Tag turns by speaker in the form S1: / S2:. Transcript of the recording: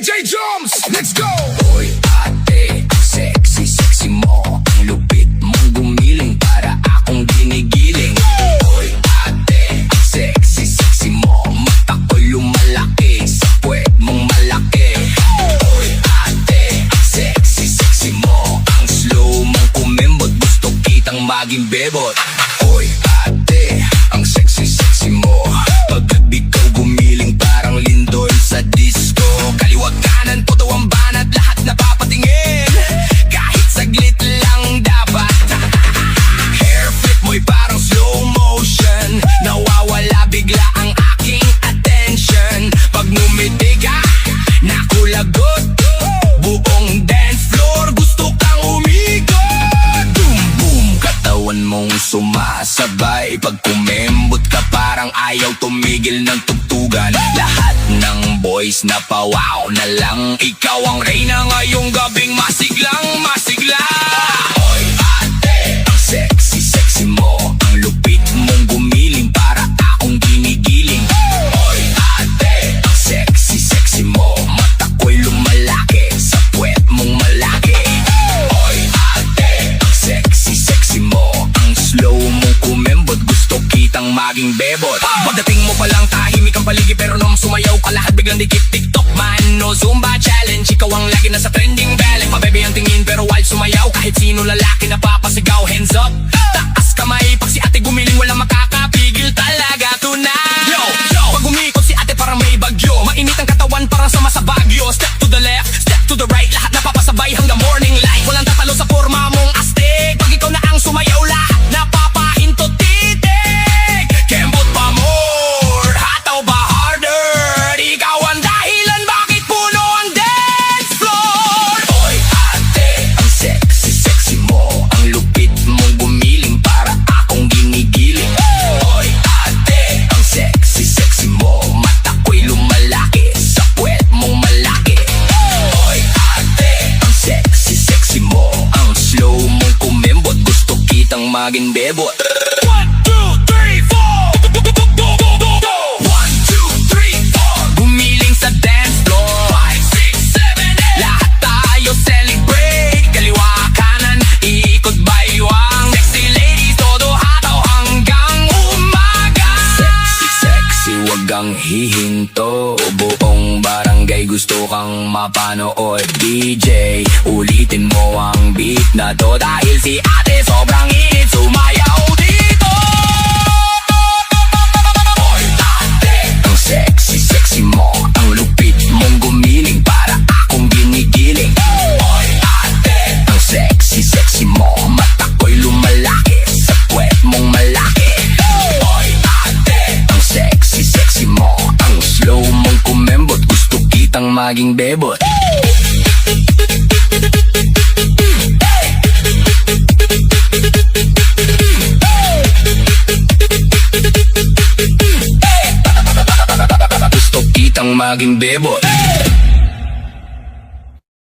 S1: DJ Drums, let's go!
S2: Hoy ate, sexy, sexy mo. Ang lupit mong gumiling para akong ginigiling. Hoy ate, sexy, sexy mo. Mata ko'y lumalaki sa puwet mong malaki. Hoy ate, sexy, sexy mo. Ang slow mong kumembot, gusto kitang maging bebot. Hoy ate, ang sexy, sexy mo. Pagkat ikaw gumiling parang lindol sa disco. Kaliwag kanan, todo ang banat, lahat napapatingin. Kahit saglit lang dapat. Hair flip mo'y parang slow motion. Nawawala bigla ang aking attention. Pag ngumiti ka, nakulagot. Buong dance floor, gusto kang umikot. Boom boom, katawan mong sumasabay. Pag kumembot ka parang ayaw tumigil ng tugtugan. Lahat ng boys na pawaw na lang. Ikaw ang reyna ngayong gabing masiglang masigla. Hoy ate, ang sexy sexy mo. Ang lupit mong gumiling para akong ginigiling. Hoy ate, ang sexy sexy mo. Mata ko'y lumalaki sa puwet mong malaki. Hoy ate, ang sexy sexy mo. Ang slow mong kumembot, gusto kitang maging bebot. Pagdating mo palang tahimik ang paligid, pero nung sumayaw ka lahat biglang dikit. TikTok man, no Zumba challenge. Ikaw ang lagi nasa trending bell. Pabebe ang tingin pero while sumayaw, kahit sino lalaki napapasigaw. Hands up, taas kamay. Pag si ate gumiling walang makakapigil talaga. Tonight, yo, yo. Pag umikot si ate parang may bagyo. Mainit ang katawan parang sama sa Baguio. Step to the left, step to the right. Lahat napapasabay hanggang morning light. Walang tatalo sa forma mong astig. Pag ikaw na ang sumayaw, lahat napapahinto titig. Kembot pa more, hataw ba harder? Ikaw ang dahilan bakit puno ang dance floor. Hoy ate, ang sexy sexy mo. Ang lupit mong gumiling para akong ginigiling. Hoy ate, ang sexy sexy mo. Mata ko'y lumalaki sa puwet mong malaki. Hoy ate, ang sexy sexy mo. Ang slow mong kumembot, gusto kitang maging bebot. 1, 2, 3, 4. 1, 2, 3, 4. Gumiling sa dance floor. 5, 6, 7, 8. Lahat tayo celebrate. Kaliwa kanan, iikot baywang. Sexy ladies, todo hataw hanggang umaga. Sexy sexy, wag kang hihinto. Buong barangay gusto kang mapanood. DJ, ulitin mo ang beat na to. Dahil si ate sobrang init, sumayaw dito. Hoy ate, ang sexy sexy mo. Ang lupit mong gumiling para akong ginigiling. Hoy ate, ang sexy sexy mo. Mata ko'y lumalaki sa puwet mong malaki. Hoy ate, ang sexy sexy mo. Ang slow mong kumembot, gusto kitang maging bebot. Gusto kitang maging bebot.